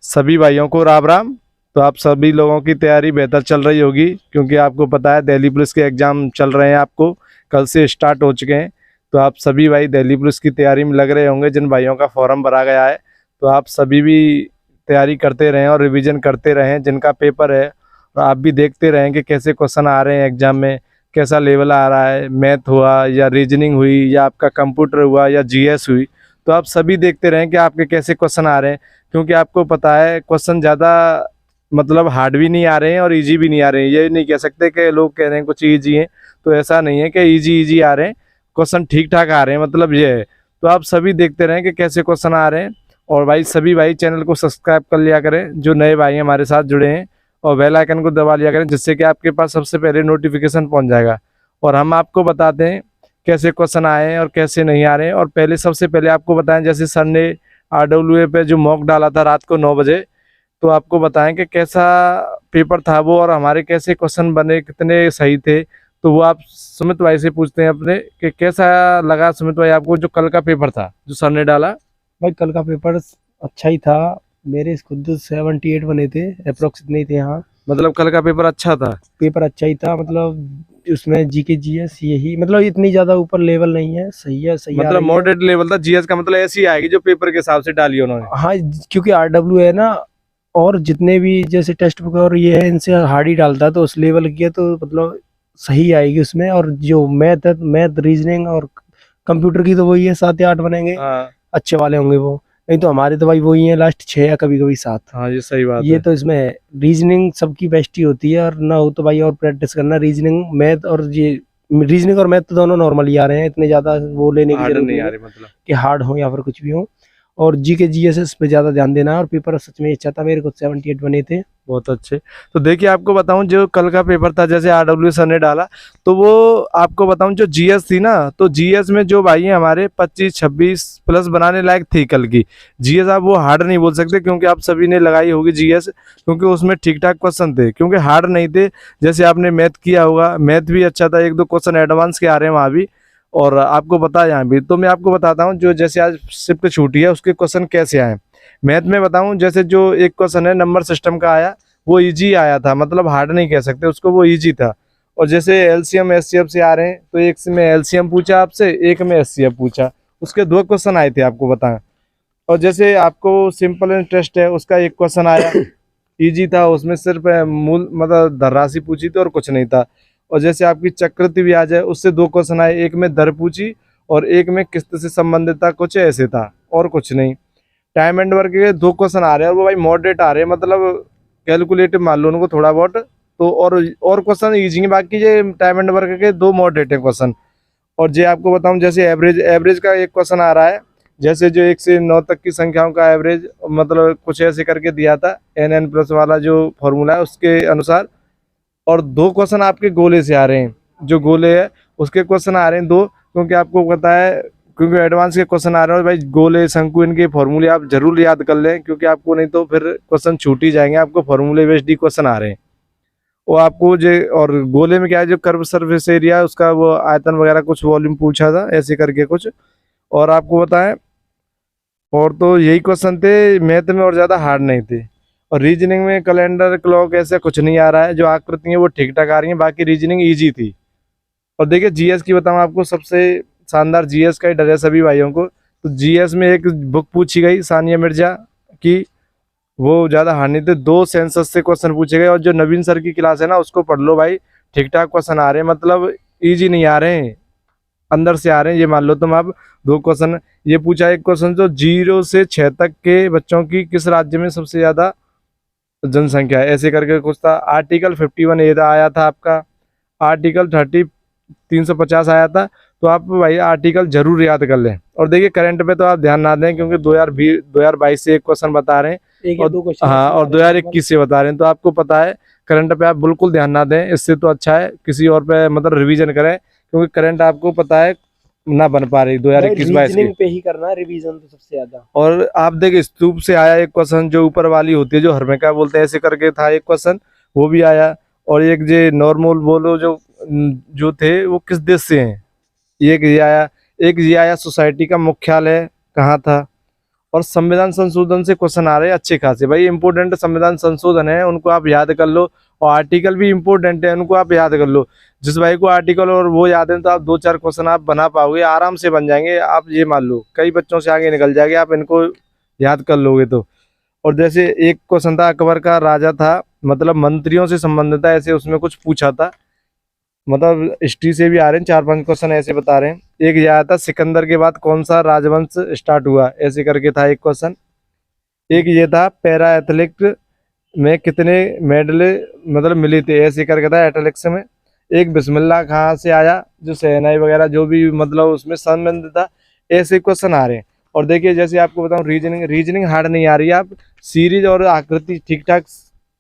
सभी भाइयों को राम राम। तो आप सभी लोगों की तैयारी बेहतर चल रही होगी, क्योंकि आपको पता है दिल्ली पुलिस के एग्ज़ाम चल रहे हैं, आपको कल से स्टार्ट हो चुके हैं। तो आप सभी भाई दिल्ली पुलिस की तैयारी में लग रहे होंगे। जिन भाइयों का फॉर्म भरा गया है, तो आप सभी भी तैयारी करते रहें और रिवीजन करते रहें जिनका पेपर है। और आप भी देखते रहें कि कैसे क्वेश्चन आ रहे हैं एग्ज़ाम में, कैसा लेवल आ रहा है, मैथ हुआ या रीजनिंग हुई या आपका कंप्यूटर हुआ या जीएस हुई। तो आप सभी देखते रहें कि आपके कैसे क्वेश्चन आ रहे हैं, क्योंकि आपको पता है क्वेश्चन ज़्यादा मतलब हार्ड भी नहीं आ रहे हैं और इजी भी नहीं आ रहे हैं। ये नहीं कह सकते कि लोग कह रहे हैं कुछ इजी हैं, तो ऐसा नहीं है कि इजी इजी आ रहे हैं। क्वेश्चन ठीक ठाक आ रहे हैं, मतलब ये है। तो आप सभी देखते रहें कि कैसे क्वेश्चन आ रहे हैं। और भाई सभी भाई चैनल को सब्सक्राइब कर लिया करें, जो नए भाई हमारे साथ जुड़े हैं, और बेल आइकन को दबा लिया करें, जिससे कि आपके पास सबसे पहले नोटिफिकेशन पहुंच जाएगा। और हम आपको बताते हैं कैसे क्वेश्चन आए हैं और कैसे नहीं आ रहे हैं। और पहले सबसे पहले आपको बताएं, जैसे सर ने RWA पे जो मॉक डाला था रात को 9 बजे, तो आपको बताएं कि कैसा पेपर था वो और हमारे कैसे क्वेश्चन बने, कितने सही थे। तो वो आप सुमित भाई से पूछते हैं अपने कि कैसा लगा सुमित भाई आपको जो कल का पेपर था जो सर ने डाला। भाई कल का पेपर अच्छा ही था। मेरे खुद 78 बने थे, अप्रोक्स इतने ही थे। हाँ, मतलब कल का पेपर अच्छा था। पेपर अच्छा ही था। मतलब उसमें जीके जीएस यही, मतलब इतनी ज्यादा ऊपर लेवल नहीं है, सही है, सही आ मतलब रही है। मॉडरेट लेवल था। जीएस का मतलब ऐसी आएगी जो पेपर के हिसाब से डाली उन्होंने। हाँ, क्योंकि आरडब्ल्यू है ना, और जितने भी जैसे टेक्स्ट बुक और ये है, इनसे हार्ड ही डालता है, तो उस लेवल की है तो मतलब सही आएगी उसमें। और जो मैथ है, मैथ रीजनिंग और कंप्यूटर की तो वही है, 7 या 8 बनेंगे, हाँ अच्छे वाले होंगे वो। नहीं तो हमारे तो भाई वही है, लास्ट 6 या कभी कभी 7। हाँ, ये सही बात ये है। तो इसमें है। रीजनिंग सबकी बेस्ट ही होती है, और ना हो तो भाई और प्रैक्टिस करना। रीजनिंग मैथ और ये रीजनिंग और मैथ तो दोनों नॉर्मल ही आ रहे हैं, इतने ज्यादा वो लेने की हार्ड जरूरत नहीं नहीं आ है रही मतलब। कि हार्ड हो या फिर कुछ भी हो। और जी के जीएसएस पे ज्यादा ध्यान देना है। और पेपर सच में अच्छा था, मेरे को 78 बने थे। बहुत अच्छे। तो देखिए आपको बताऊं, जो कल का पेपर था जैसे RW सर ने डाला, तो वो आपको बताऊं जो जीएस थी ना, तो जीएस में जो भाई हैं हमारे 25-26 प्लस बनाने लायक थी कल की जीएस। आप वो हार्ड नहीं बोल सकते, क्योंकि आप सभी ने लगाई होगी जीएस, क्योंकि उसमें ठीक ठाक क्वेश्चन थे, क्योंकि हार्ड नहीं थे। जैसे आपने मैथ किया होगा, मैथ भी अच्छा था, एक दो क्वेश्चन एडवांस के आ रहे हैं वहाँ भी। और आपको पता है यहाँ भी, तो मैं आपको बताता हूँ जो जैसे आज शिफ्ट छूटी है उसके क्वेश्चन कैसे आए। मैथ में बताऊं, जैसे जो एक क्वेश्चन है नंबर सिस्टम का आया, वो इजी आया था, मतलब हार्ड नहीं कह सकते उसको, वो इजी था। और जैसे एलसीएम एचसीएफ से आ रहे हैं, तो एक में एलसीएम पूछा आपसे, एक में एचसीएफ पूछा, उसके दो क्वेश्चन आए थे आपको बताएं। और जैसे आपको सिंपल इंटरेस्ट है, उसका एक क्वेश्चन आया, इजी था, उसमें सिर्फ मूल मतलब धनराशि पूछी थी और कुछ नहीं था। और जैसे आपकी चक्रवृद्धि ब्याज है, उससे दो क्वेश्चन आए, एक में दर पूछी और एक में किस्त से संबंधित था, कुछ ऐसे था और कुछ नहीं। टाइम एंड वर्क के दो क्वेश्चन आ रहे हैं और वो भाई मॉडरेट आ रहे हैं, मतलब कैलकुलेटिव मान लो उनको थोड़ा बहुत। तो और क्वेश्चन इजी है, बाकी ये टाइम एंड वर्क के दो मॉडरेट है क्वेश्चन। और जे आपको बताऊं, जैसे एवरेज एवरेज का एक क्वेश्चन आ रहा है, जैसे जो 1 से 9 तक की संख्याओं का एवरेज, मतलब कुछ ऐसे करके दिया था, NN+ वाला जो फॉर्मूला है उसके अनुसार। और दो क्वेश्चन आपके गोले से आ रहे हैं, जो गोले है उसके क्वेश्चन आ रहे हैं दो, क्योंकि आपको पता है, क्योंकि एडवांस के क्वेश्चन आ रहे हैं। और भाई गोले शंकु इनके फॉर्मूले आप जरूर याद कर लें, क्योंकि आपको नहीं तो फिर क्वेश्चन छूट ही जाएंगे। आपको फॉर्मूले बेस्ड ही क्वेश्चन आ रहे हैं। वो आपको जो, और गोले में क्या है, जो कर्व सरफेस एरिया है उसका वो आयतन वगैरह कुछ वॉल्यूम पूछा था, ऐसे करके कुछ। और आपको बताएं, और तो यही क्वेश्चन थे मैथ में, और ज़्यादा हार्ड नहीं थे। और रीजनिंग में कैलेंडर क्लॉक ऐसे कुछ नहीं आ रहा है, जो आकृति है वो ठीक ठाक आ रही है, बाकी रीजनिंग ईजी थी। और देखिए जीएस की बताऊं आपको, सबसे शानदार जीएस का ही डर है सभी भाइयों को। तो जीएस में एक बुक पूछी गई सानिया मिर्जा की, वो ज़्यादा हार्ड नहीं थे, दो सेंसस से क्वेश्चन पूछे गए। और जो नवीन सर की क्लास है ना, उसको पढ़ लो भाई, ठीक ठाक क्वेश्चन आ रहे हैं, मतलब ईजी नहीं आ रहे हैं, अंदर से आ रहे हैं। ये मान लो तुम अब दो क्वेश्चन ये पूछा, एक क्वेश्चन जो 0 से 6 तक के बच्चों की किस राज्य में सबसे ज़्यादा जनसंख्या है, ऐसे करके कुछ था। आर्टिकल 51 ये आया था आपका, आर्टिकल 350 आया था। तो आप भाई आर्टिकल जरूर याद कर लें। और देखिए करंट पे तो आप ध्यान ना दें, क्योंकि 2022 से एक क्वेश्चन बता रहे हैं, एक या और दो क्वेश्चन हाँ, ऐसे ही आ और रहे हैं नॉर्मल। 2021 से बता रहे हैं, तो आपको पता है करंट पे आप बिल्कुल ध्यान ना दें। इससे तो अच्छा है किसी और पे मतलब रिवीजन करें, क्योंकि करंट आपको पता है ना बन पा रही भाई 2021-22 की। रीजनिंग पे ही करना है रिवीजन तो सबसे ज्यादा। और आप देखिए स्तूप से आया एक क्वेश्चन, जो ऊपर वाली होती है जो हर्मिका बोलते हैं, ऐसे करके था एक क्वेश्चन, वो भी आया। और एक जो नॉर्मल बोलो जो थे वो किस देश से हैं, एक ये आया। एक ये आया, सोसाइटी का मुख्यालय कहाँ था। और संविधान संशोधन से क्वेश्चन आ रहे हैं अच्छे खासे। भाई इंपॉर्टेंट संविधान संशोधन है, उनको आप याद कर लो, और आर्टिकल भी इंपॉर्टेंट है, उनको आप याद कर लो। जिस भाई को आर्टिकल और वो याद है तो आप 2-4 क्वेश्चन आप बना पाओगे, आराम से बन जाएंगे। आप ये मान लो कई बच्चों से आगे निकल जाएंगे, आप इनको याद कर लोगे तो। और जैसे एक क्वेश्चन था, अकबर का राजा था, मतलब मंत्रियों से संबंधित था, ऐसे उसमें कुछ पूछा था, मतलब हिस्ट्री से भी आ रहे हैं 4-5 क्वेश्चन ऐसे बता रहे हैं। एक ये आया था, सिकंदर के बाद कौन सा राजवंश स्टार्ट हुआ, ऐसे करके था एक क्वेश्चन। एक ये था, पैरा एथलेटिक्स में कितने मेडल मतलब मिले थे, ऐसे करके था एथलेटिक्स में। एक बिस्मिल्लाह कहाँ से आया, जो शहनाई वगैरह जो भी मतलब उसमें संबंधित था, ऐसे क्वेश्चन आ रहे हैं। और देखिए जैसे आपको बताऊं, रीजनिंग हार्ड नहीं आ रही है, आप सीरीज और आकृति ठीक ठाक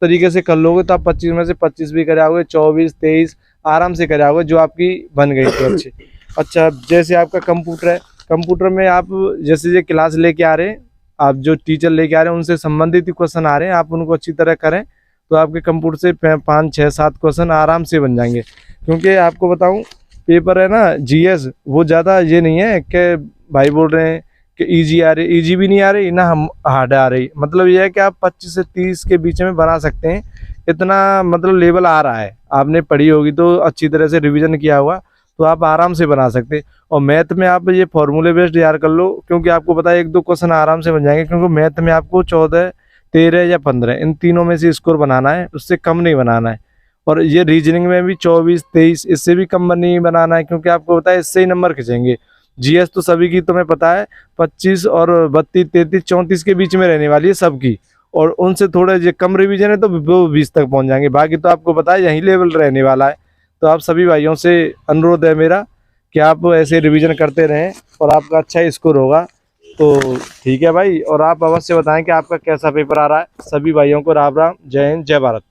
तरीके से कर लोगे तो आप 25 में से 25 भी कराओगे, 24, 23 आराम से कराओगे, जो आपकी बन गई तो अच्छी। अच्छा, जैसे आपका कंप्यूटर है, कंप्यूटर में आप जैसे ये क्लास लेके आ रहे हैं, आप जो टीचर लेके आ रहे हैं उनसे संबंधित ही क्वेश्चन आ रहे हैं, आप उनको अच्छी तरह करें तो आपके कंप्यूटर से 5, 6, 7 क्वेश्चन आराम से बन जाएंगे। क्योंकि आपको बताऊं, पेपर है ना जीएस, वो ज़्यादा ये नहीं है कि भाई बोल रहे हैं कि इजी आ रही, इजी भी नहीं आ रही ना हम हार्ड आ रही, मतलब ये है कि आप 25 से 30 के बीच में बना सकते हैं, इतना मतलब लेवल आ रहा है। आपने पढ़ी होगी तो अच्छी तरह से रिवीजन किया हुआ तो आप आराम से बना सकते हैं। और मैथ में आप ये फॉर्मूले बेस्ड यार कर लो, क्योंकि आपको पता है 1-2 क्वेश्चन आराम से बन जाएंगे, क्योंकि मैथ में आपको 14, 13 या 15 इन तीनों में से स्कोर बनाना है, उससे कम नहीं बनाना है। और ये रीजनिंग में भी 24, 23 इससे भी कम नहीं बनाना है, क्योंकि आपको पता है इससे ही नंबर खिंचेंगे। जीएस तो सभी की तुम्हें पता है 25 और 32, 33, 34 के बीच में रहने वाली है सबकी, और उनसे थोड़ा जो कम रिवीजन है तो वो 20 तक पहुंच जाएंगे, बाकी तो आपको पता है यही लेवल रहने वाला है। तो आप सभी भाइयों से अनुरोध है मेरा कि आप ऐसे रिवीजन करते रहें और आपका अच्छा स्कोर होगा। तो ठीक है भाई, और आप अवश्य बताएं कि आपका कैसा पेपर आ रहा है। सभी भाइयों को राम राम, जय हिंद, जय भारत।